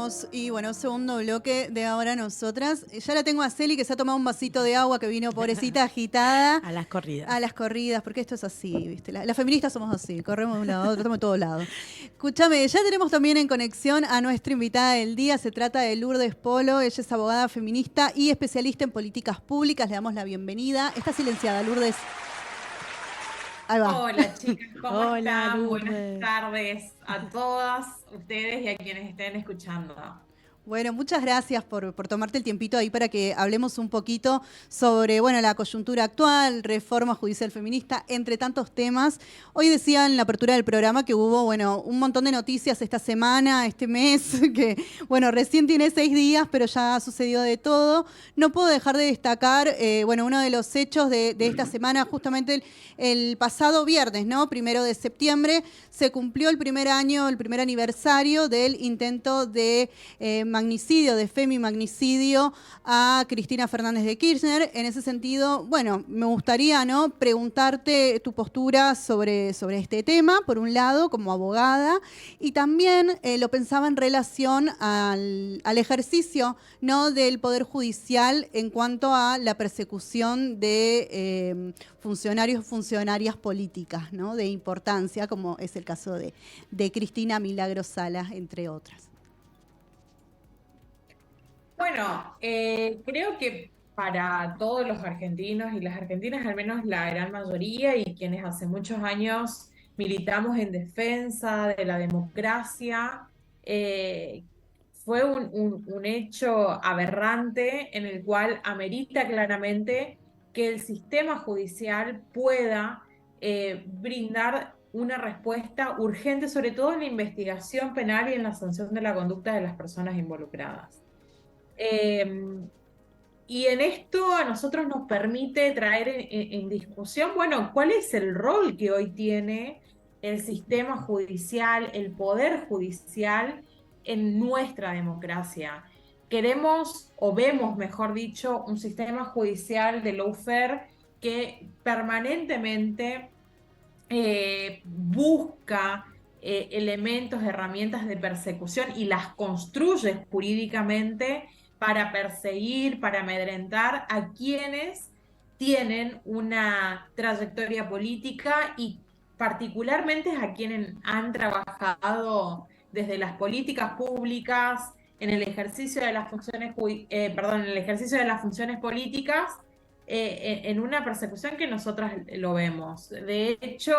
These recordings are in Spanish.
volvemos y bueno, segundo bloque de Ahora Nosotras. Ya la tengo a Celi que se ha tomado un vasito de agua que vino pobrecita agitada. A las corridas. A las corridas, porque esto es así, ¿viste? Las feministas somos así, corremos de un lado a otro, estamos de todos lados. Escúchame, ya tenemos también en conexión a nuestra invitada del día, se trata de Lourdes Polo, ella es abogada feminista y especialista en políticas públicas, le damos la bienvenida. Está silenciada, Lourdes. Ahí va. Hola chicas, ¿cómo Hola, están? Buenas Lourdes. tardes a todas ustedes y a quienes estén escuchando. Bueno, muchas gracias por tomarte el tiempito ahí para que hablemos un poquito sobre, bueno, la coyuntura actual, reforma judicial feminista, entre tantos temas. Hoy decía en la apertura del programa que hubo, bueno, un montón de noticias esta semana, este mes, que, bueno, recién tiene 6 días, pero ya ha sucedido de todo. No puedo dejar de destacar, bueno, uno de los hechos de esta semana, justamente el pasado viernes, ¿no? 1 de septiembre, se cumplió el primer aniversario del intento de magnicidio, de femimagnicidio a Cristina Fernández de Kirchner. En ese sentido, bueno, me gustaría, ¿no?, preguntarte tu postura sobre este tema, por un lado, como abogada, y también lo pensaba en relación al ejercicio, ¿no?, del Poder Judicial en cuanto a la persecución de funcionarias políticas, ¿no?, de importancia, como es el caso de Cristina Milagros Salas, entre otras. Bueno, creo que para todos los argentinos y las argentinas, al menos la gran mayoría, y quienes hace muchos años militamos en defensa de la democracia, fue un hecho aberrante en el cual amerita claramente que el sistema judicial pueda brindar una respuesta urgente, sobre todo en la investigación penal y en la sanción de la conducta de las personas involucradas. Y en esto a nosotros nos permite traer en discusión, bueno, cuál es el rol que hoy tiene el sistema judicial, el poder judicial en nuestra democracia. Queremos, o vemos, mejor dicho, un sistema judicial de lawfare que permanentemente busca elementos, herramientas de persecución y las construye jurídicamente para perseguir, para amedrentar a quienes tienen una trayectoria política y particularmente a quienes han trabajado desde las políticas públicas en el ejercicio de las funciones, en el ejercicio de las funciones políticas en una persecución que nosotras lo vemos. De hecho,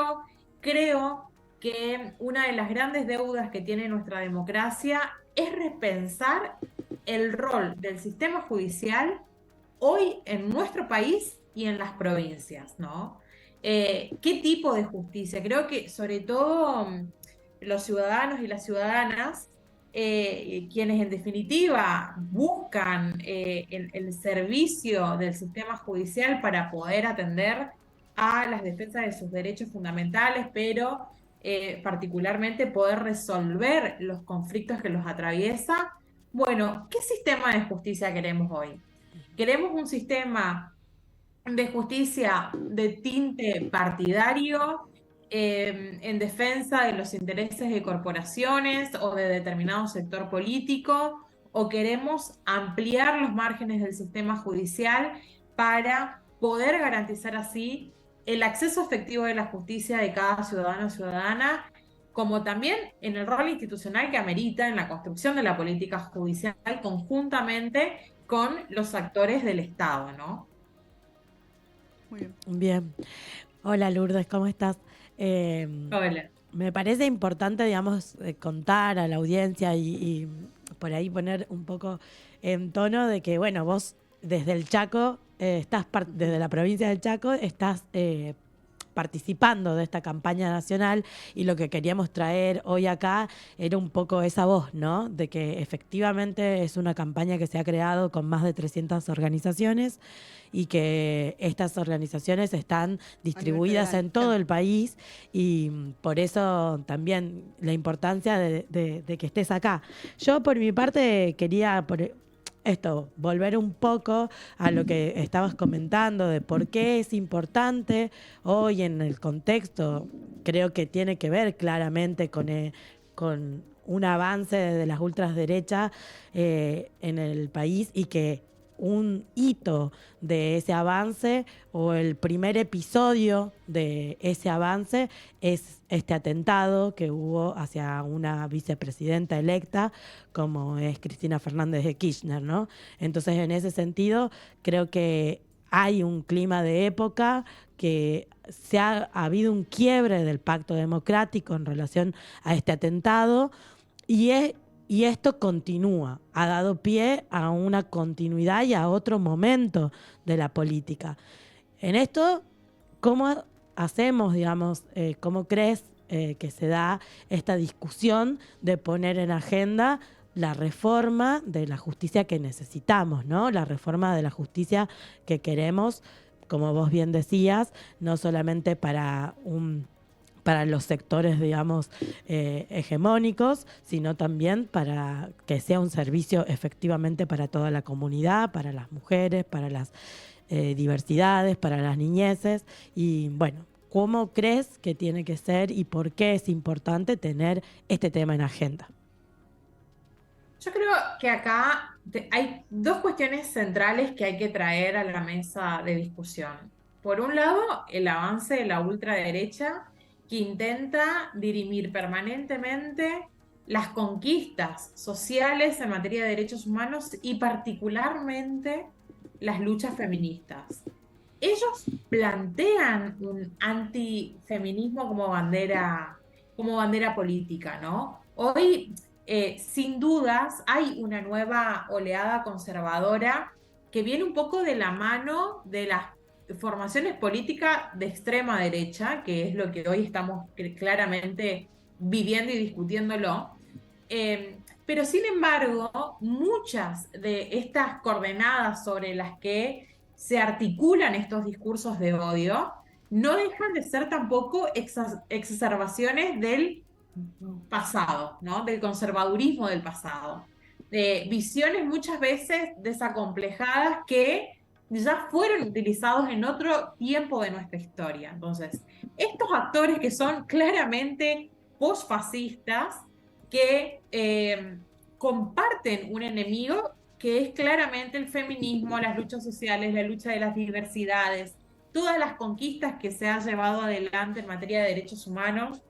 creo que una de las grandes deudas que tiene nuestra democracia es repensar el rol del sistema judicial hoy en nuestro país y en las provincias, ¿no? ¿Qué tipo de justicia? Creo que sobre todo los ciudadanos y las ciudadanas, quienes en definitiva buscan el servicio del sistema judicial para poder atender a las defensas de sus derechos fundamentales, pero particularmente poder resolver los conflictos que los atraviesa. Bueno, ¿qué sistema de justicia queremos hoy? ¿Queremos un sistema de justicia de tinte partidario en defensa de los intereses de corporaciones o de determinado sector político? ¿O queremos ampliar los márgenes del sistema judicial para poder garantizar así el acceso efectivo de la justicia de cada ciudadano o ciudadana, como también en el rol institucional que amerita en la construcción de la política judicial conjuntamente con los actores del Estado, ¿no? Muy bien. Bien. Hola, Lourdes, ¿cómo estás? Hola. Me parece importante, digamos, contar a la audiencia y por ahí poner un poco en tono de que, bueno, vos desde el Chaco, desde la provincia del Chaco, estás participando de esta campaña nacional y lo que queríamos traer hoy acá era un poco esa voz, ¿no? De que efectivamente es una campaña que se ha creado con más de 300 organizaciones y que estas organizaciones están distribuidas en todo el país y por eso también la importancia de que estés acá. Yo por mi parte quería volver un poco a lo que estabas comentando de por qué es importante hoy en el contexto. Creo que tiene que ver claramente con un avance de las ultraderechas en el país, y que un hito de ese avance, o el primer episodio de ese avance, es este atentado que hubo hacia una vicepresidenta electa como es Cristina Fernández de Kirchner, ¿no? Entonces, en ese sentido, creo que hay un clima de época, que ha habido un quiebre del pacto democrático en relación a este atentado, y esto continúa, ha dado pie a una continuidad y a otro momento de la política. En esto, ¿cómo hacemos, digamos, cómo crees que se da esta discusión de poner en agenda la reforma de la justicia que necesitamos, ¿no? La reforma de la justicia que queremos, como vos bien decías, no solamente para los sectores, digamos, hegemónicos, sino también para que sea un servicio efectivamente para toda la comunidad, para las mujeres, para las diversidades, para las niñeces. Y bueno, ¿cómo crees que tiene que ser y por qué es importante tener este tema en agenda? Yo creo que acá hay dos cuestiones centrales que hay que traer a la mesa de discusión. Por un lado, el avance de la ultraderecha, que intenta dirimir permanentemente las conquistas sociales en materia de derechos humanos y particularmente las luchas feministas. Ellos plantean un antifeminismo como bandera política, ¿no? Hoy, sin dudas, hay una nueva oleada conservadora que viene un poco de la mano de las formaciones políticas de extrema derecha, que es lo que hoy estamos claramente viviendo y discutiéndolo. Pero sin embargo, muchas de estas coordenadas sobre las que se articulan estos discursos de odio no dejan de ser tampoco exacerbaciones del pasado, ¿no? Del conservadurismo del pasado, de visiones muchas veces desacomplejadas que ya fueron utilizados en otro tiempo de nuestra historia. Entonces, estos actores que son claramente posfascistas, que comparten un enemigo que es claramente el feminismo, las luchas sociales, la lucha de las diversidades, todas las conquistas que se han llevado adelante en materia de derechos humanos,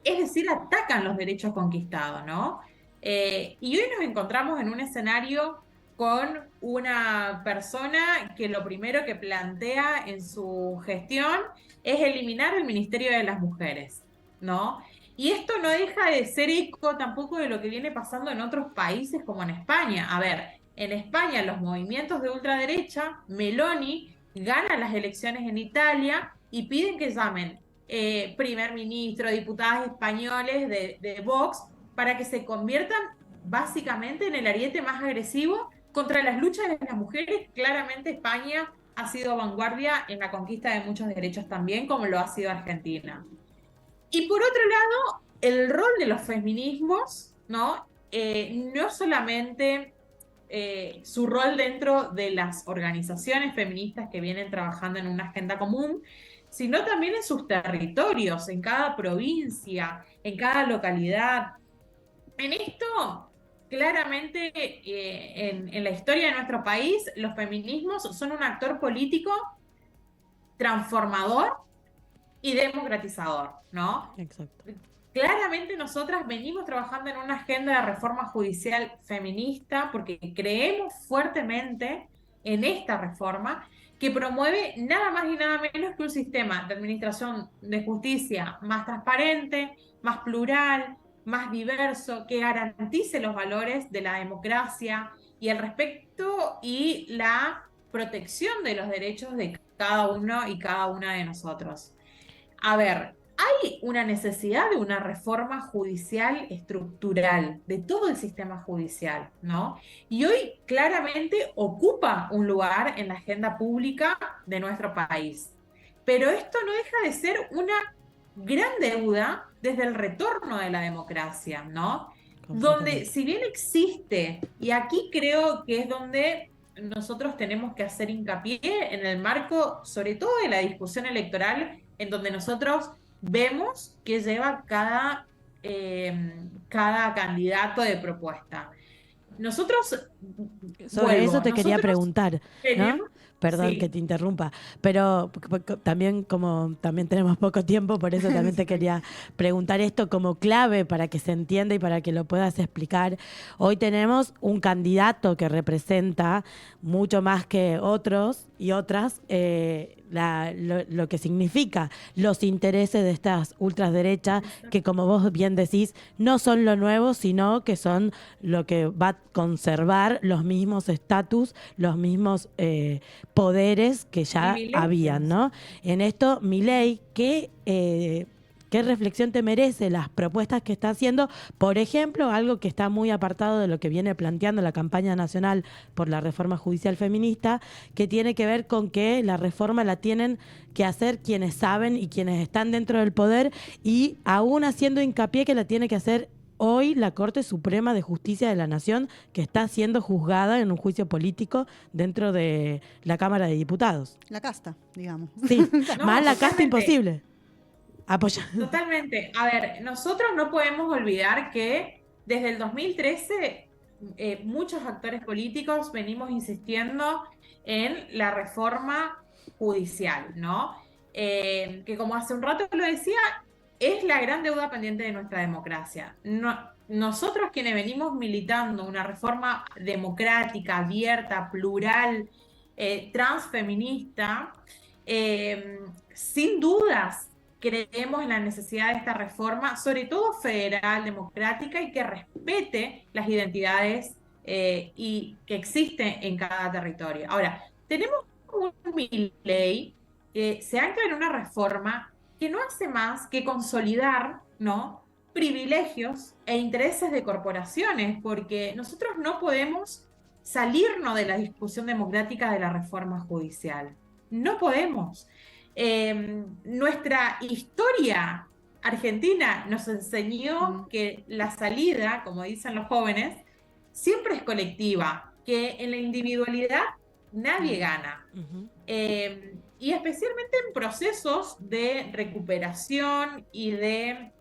es decir, atacan los derechos conquistados, ¿no? Y hoy nos encontramos en un escenario con una persona que lo primero que plantea en su gestión es eliminar el Ministerio de las Mujeres, ¿no? Y esto no deja de ser eco tampoco de lo que viene pasando en otros países como en España. A ver, en España los movimientos de ultraderecha, Meloni gana las elecciones en Italia y piden que llamen primer ministro, diputados españoles de Vox, para que se conviertan básicamente en el ariete más agresivo contra las luchas de las mujeres. Claramente España ha sido vanguardia en la conquista de muchos derechos también, como lo ha sido Argentina. Y por otro lado, el rol de los feminismos, ¿no? No solamente su rol dentro de las organizaciones feministas que vienen trabajando en una agenda común, sino también en sus territorios, en cada provincia, en cada localidad. En esto, claramente, en la historia de nuestro país, los feminismos son un actor político transformador y democratizador, ¿no? Exacto. Claramente nosotras venimos trabajando en una agenda de reforma judicial feminista porque creemos fuertemente en esta reforma que promueve nada más y nada menos que un sistema de administración de justicia más transparente, más plural, más diverso, que garantice los valores de la democracia y el respeto y la protección de los derechos de cada uno y cada una de nosotros. A ver, hay una necesidad de una reforma judicial estructural de todo el sistema judicial, ¿no? Y hoy claramente ocupa un lugar en la agenda pública de nuestro país. Pero esto no deja de ser una gran deuda desde el retorno de la democracia, ¿no? Donde si bien existe, y aquí creo que es donde nosotros tenemos que hacer hincapié en el marco, sobre todo de la discusión electoral, en donde nosotros vemos que lleva cada cada candidato de propuesta. Nosotros, Sobre eso te quería nosotros preguntar, ¿no? tenemos, Perdón que sí, te interrumpa, pero también como también tenemos poco tiempo, por eso también te Sí. quería preguntar esto como clave para que se entienda y para que lo puedas explicar. Hoy tenemos un candidato que representa mucho más que otros y otras lo que significa los intereses de estas ultraderechas que, como vos bien decís, no son lo nuevo, sino que son lo que va a conservar los mismos estatus, los mismos poderes que ya habían, privilegios. ¿no? En esto, Milei, ¿qué reflexión te merece las propuestas que está haciendo? Por ejemplo, algo que está muy apartado de lo que viene planteando la campaña nacional por la reforma judicial feminista, que tiene que ver con que la reforma la tienen que hacer quienes saben y quienes están dentro del poder, y aún haciendo hincapié que la tiene que hacer hoy la Corte Suprema de Justicia de la Nación, que está siendo juzgada en un juicio político dentro de la Cámara de Diputados. La casta, digamos. Sí, más No, la casta totalmente. imposible. Apoya. Totalmente. A ver, nosotros no podemos olvidar que desde el 2013 muchos actores políticos venimos insistiendo en la reforma judicial, ¿no? Que como hace un rato lo decía, es la gran deuda pendiente de nuestra democracia. Nosotros quienes venimos militando una reforma democrática, abierta, plural, transfeminista, sin dudas creemos en la necesidad de esta reforma, sobre todo federal, democrática y que respete las identidades y que existen en cada territorio. Ahora, tenemos un Milei que se ancla en una reforma que no hace más que consolidar, ¿no?, privilegios e intereses de corporaciones, porque nosotros no podemos salirnos de la discusión democrática de la reforma judicial. No podemos. Nuestra historia argentina nos enseñó que la salida, como dicen los jóvenes, siempre es colectiva, que en la individualidad nadie gana. Ujú. Y especialmente en procesos de recuperación y de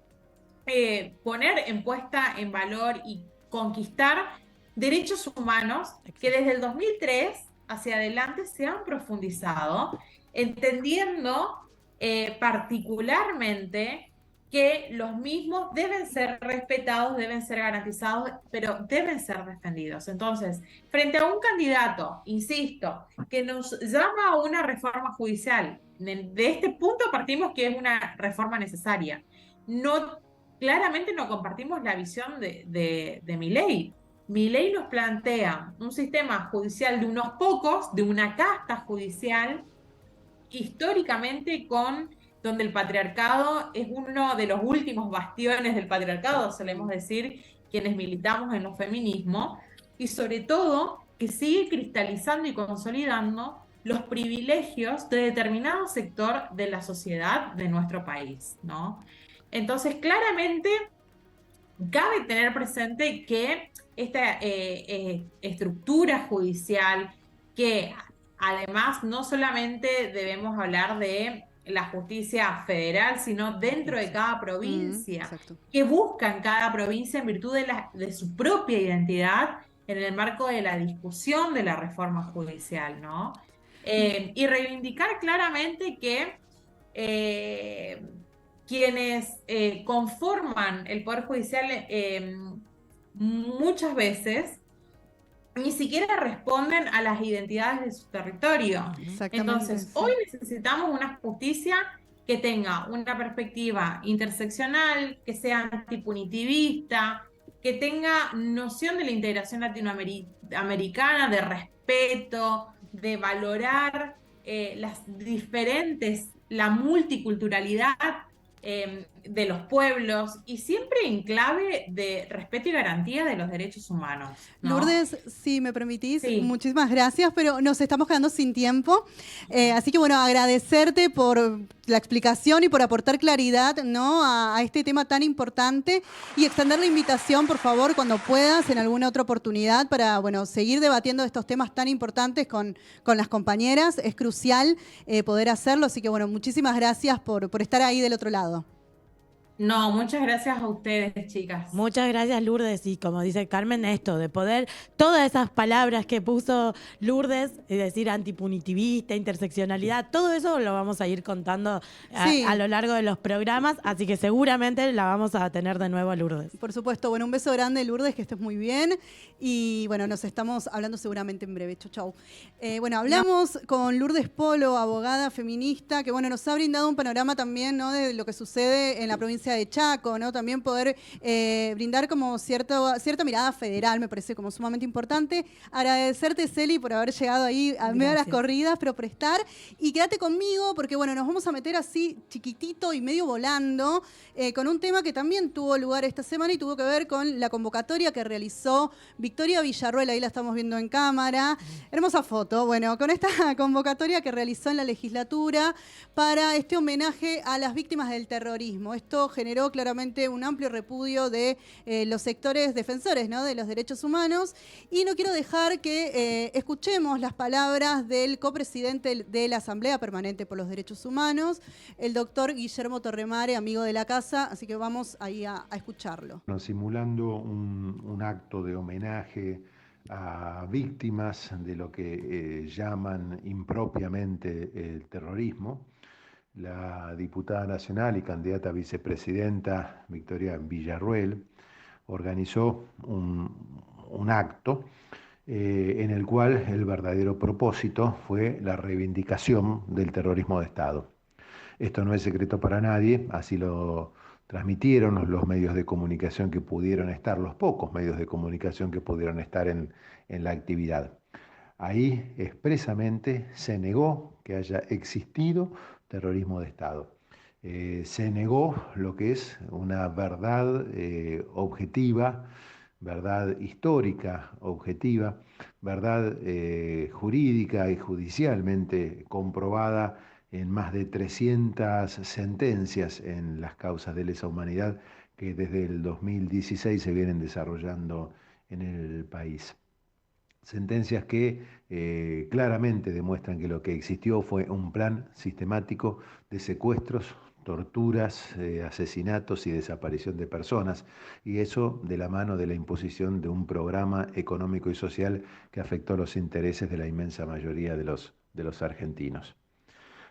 poner en puesta en valor y conquistar derechos humanos que desde el 2003 hacia adelante se han profundizado, entendiendo particularmente que los mismos deben ser respetados, deben ser garantizados, pero deben ser defendidos. Entonces, frente a un candidato, insisto, que nos llama a una reforma judicial, de este punto partimos que es una reforma necesaria. No, claramente no compartimos la visión de Milei. Milei nos plantea un sistema judicial de unos pocos, de una casta judicial, históricamente donde el patriarcado es uno de los últimos bastiones del patriarcado, solemos decir quienes militamos en los feminismos, y sobre todo que sigue cristalizando y consolidando los privilegios de determinado sector de la sociedad de nuestro país, ¿no? Entonces, claramente, cabe tener presente que esta estructura judicial, que además no solamente debemos hablar de la justicia federal, sino dentro de cada provincia, Exacto. que buscan cada provincia en virtud de su propia identidad en el marco de la discusión de la reforma judicial, ¿no? Y reivindicar claramente que quienes conforman el Poder Judicial muchas veces ni siquiera responden a las identidades de su territorio. Exactamente, Entonces, hoy sí. necesitamos una justicia que tenga una perspectiva interseccional, que sea antipunitivista, que tenga noción de la integración latinoamericana, de respeto, de valorar las diferentes, la multiculturalidad de los pueblos y siempre en clave de respeto y garantía de los derechos humanos, ¿no? Lourdes, si me permitís, Sí. muchísimas gracias, pero nos estamos quedando sin tiempo. Así que bueno, agradecerte por la explicación y por aportar claridad, ¿no?, a este tema tan importante y extender la invitación, por favor, cuando puedas, en alguna otra oportunidad, para bueno, seguir debatiendo estos temas tan importantes con las compañeras. Es crucial poder hacerlo, así que bueno, muchísimas gracias por estar ahí del otro lado. No, muchas gracias a ustedes, chicas. Muchas gracias, Lourdes. Y como dice Carmen, esto de poder, todas esas palabras que puso Lourdes, es decir, antipunitivista, interseccionalidad, todo eso lo vamos a ir contando a Sí, lo largo de los programas, así que seguramente la vamos a tener de nuevo a Lourdes. por supuesto. Bueno, un beso grande, Lourdes, que estés muy bien. Y bueno, nos estamos hablando seguramente en breve. Chau, chau. Bueno, No, hablamos con Lourdes Polo, abogada feminista, que bueno, nos ha brindado un panorama también, ¿no?, de lo que sucede en la provincia de Chaco, ¿no? También poder brindar como cierta mirada federal, me parece como sumamente importante. Agradecerte, Celi, por haber llegado ahí a medio de las Gracias. corridas, pero por estar. Y quédate conmigo, porque bueno, nos vamos a meter así chiquitito y medio volando con un tema que también tuvo lugar esta semana y tuvo que ver con la convocatoria que realizó Victoria Villarruel, ahí la estamos viendo en cámara. Hermosa foto. Bueno, con esta convocatoria que realizó en la legislatura para este homenaje a las víctimas del terrorismo. Esto generó claramente un amplio repudio de los sectores defensores, ¿no?, de los derechos humanos. Y no quiero dejar que escuchemos las palabras del copresidente de la Asamblea Permanente por los Derechos Humanos, el doctor Guillermo Torremare, amigo de la casa, así que vamos ahí a escucharlo. Bueno, simulando un acto de homenaje a víctimas de lo que llaman impropiamente el terrorismo, la diputada nacional y candidata a vicepresidenta Victoria Villarruel organizó un acto en el cual el verdadero propósito fue la reivindicación del terrorismo de Estado. Esto no es secreto para nadie, así lo transmitieron los medios de comunicación que pudieron estar, los pocos medios de comunicación que pudieron estar en la actividad. Ahí expresamente se negó que haya existido terrorismo de Estado. Se negó lo que es una verdad objetiva, verdad histórica objetiva, verdad jurídica y judicialmente comprobada en más de 300 sentencias en las causas de lesa humanidad que desde el 2016 se vienen desarrollando en el país. Sentencias que claramente demuestran que lo que existió fue un plan sistemático de secuestros, torturas, asesinatos y desaparición de personas, y eso de la mano de la imposición de un programa económico y social que afectó los intereses de la inmensa mayoría de los argentinos.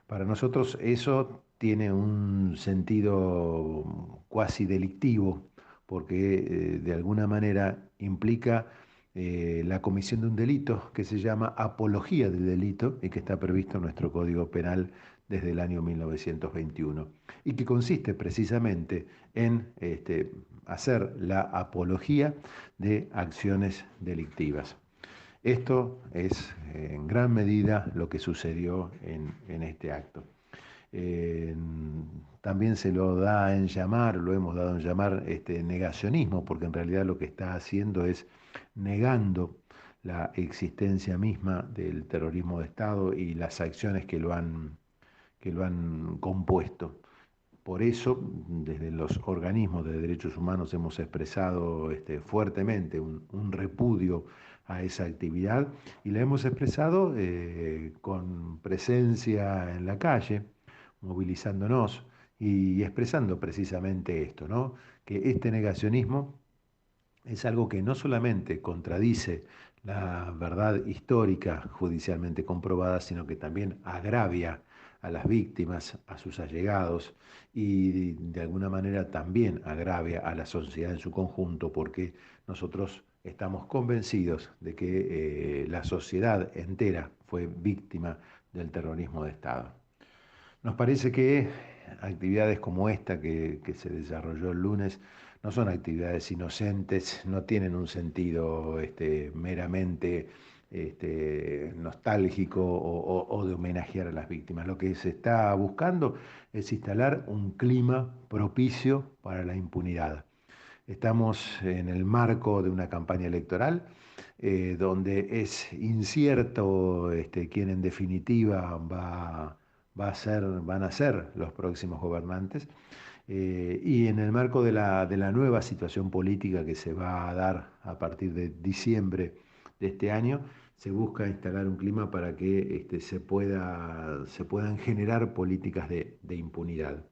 Para nosotros eso tiene un sentido cuasi delictivo, porque de alguna manera implica la comisión de un delito que se llama apología del delito y que está previsto en nuestro Código Penal desde el año 1921 y que consiste precisamente en hacer la apología de acciones delictivas. Esto es en gran medida lo que sucedió en este acto. También se lo da en llamar, lo hemos dado en llamar negacionismo, porque en realidad lo que está haciendo es negando la existencia misma del terrorismo de Estado y las acciones que lo han compuesto. Por eso, desde los organismos de derechos humanos hemos expresado fuertemente un repudio a esa actividad y la hemos expresado con presencia en la calle, movilizándonos y expresando precisamente esto, ¿no? Que este negacionismo es algo que no solamente contradice la verdad histórica judicialmente comprobada, sino que también agravia a las víctimas, a sus allegados y de alguna manera también agravia a la sociedad en su conjunto, porque nosotros estamos convencidos de que la sociedad entera fue víctima del terrorismo de Estado. Nos parece que actividades como esta que se desarrolló el lunes no son actividades inocentes, no tienen un sentido meramente nostálgico o de homenajear a las víctimas. Lo que se está buscando es instalar un clima propicio para la impunidad. Estamos en el marco de una campaña electoral donde es incierto quién en definitiva van a ser los próximos gobernantes. Y en el marco de la nueva situación política que se va a dar a partir de diciembre de este año, se busca instalar un clima para que se puedan generar políticas de impunidad.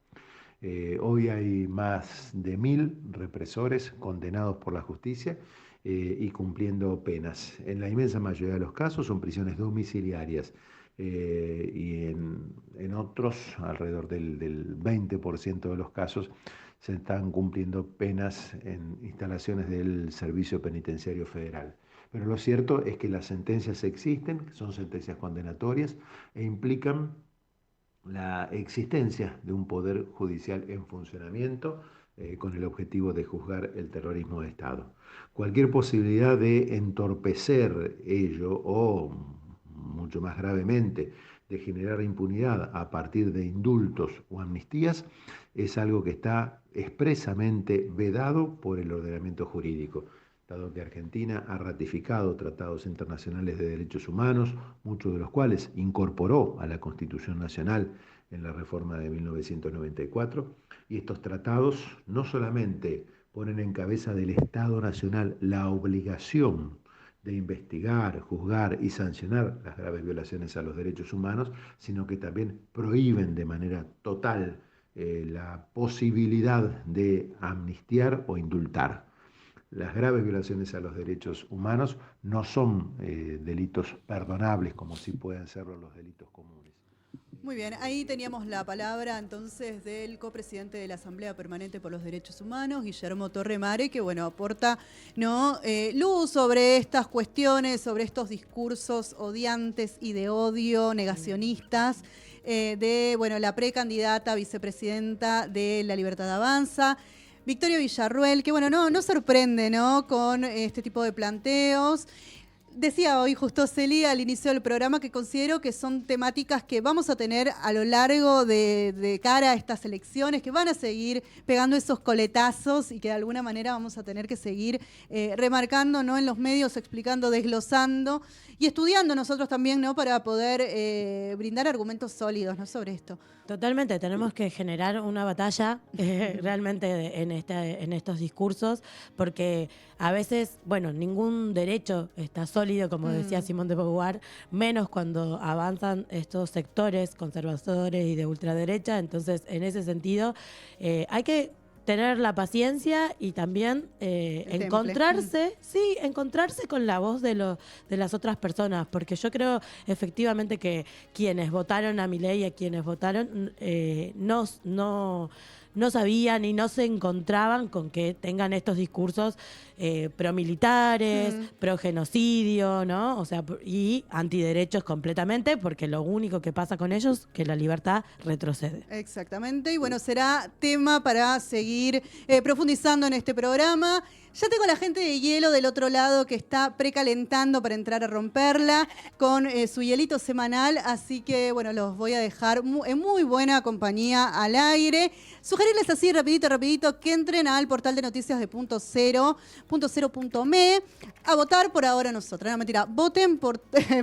Hoy hay más de 1000 represores condenados por la justicia y cumpliendo penas. En la inmensa mayoría de los casos son prisiones domiciliarias y en otros, alrededor del 20% de los casos, se están cumpliendo penas en instalaciones del Servicio Penitenciario Federal. Pero lo cierto es que las sentencias existen, son sentencias condenatorias e implican la existencia de un poder judicial en funcionamiento con el objetivo de juzgar el terrorismo de Estado. Cualquier posibilidad de entorpecer ello o, mucho más gravemente, de generar impunidad a partir de indultos o amnistías es algo que está expresamente vedado por el ordenamiento jurídico, dado que Argentina ha ratificado tratados internacionales de derechos humanos, muchos de los cuales incorporó a la Constitución Nacional en la reforma de 1994, y estos tratados no solamente ponen en cabeza del Estado Nacional la obligación de investigar, juzgar y sancionar las graves violaciones a los derechos humanos, sino que también prohíben de manera total la posibilidad de amnistiar o indultar. Las graves violaciones a los derechos humanos no son delitos perdonables como sí pueden serlo los delitos comunes. Muy bien, ahí teníamos la palabra entonces del copresidente de la Asamblea Permanente por los Derechos Humanos, Guillermo Torremare, que bueno, aporta luz sobre estas cuestiones, sobre estos discursos odiantes y de odio, negacionistas, de la precandidata a vicepresidenta de La Libertad Avanza, Victoria Villarruel, que no sorprende, ¿no?, con este tipo de planteos. Decía hoy justo Celi al inicio del programa que considero que son temáticas que vamos a tener a lo largo de cara a estas elecciones, que van a seguir pegando esos coletazos y que de alguna manera vamos a tener que seguir remarcando, ¿no?, en los medios, explicando, desglosando y estudiando nosotros también, ¿no?, para poder brindar argumentos sólidos, ¿no?, sobre esto. Totalmente, tenemos que generar una batalla realmente en estos discursos, porque a veces, ningún derecho está sólido, como decía Simón de Beauvoir, menos cuando avanzan estos sectores conservadores y de ultraderecha. Entonces, en ese sentido, hay que tener la paciencia y también encontrarse con la voz de las otras personas, porque yo creo efectivamente que quienes votaron a Milei, a quienes votaron, no sabían y no se encontraban con que tengan estos discursos promilitares, progenocidio, ¿no? O sea, y antiderechos completamente, porque lo único que pasa con ellos es que la libertad retrocede. Exactamente, y será tema para seguir profundizando en este programa. Ya tengo a la gente de hielo del otro lado que está precalentando para entrar a romperla con su hielito semanal, así que los voy a dejar en muy buena compañía al aire. Sugerirles así rapidito que entren al portal de noticias de .0.me a votar por Ahora Nosotras. No, mentira, voten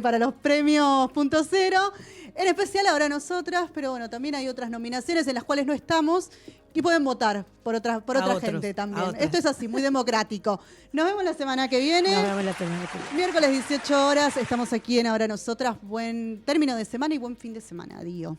para los premios .0, en especial Ahora Nosotras, pero también hay otras nominaciones en las cuales no estamos y pueden votar por otra gente también. Esto es así, muy democrático. Nos vemos la semana que viene. Nos vemos la semana que viene. Miércoles 18 horas, estamos aquí en Ahora Nosotras. Buen término de semana y buen fin de semana. Adiós.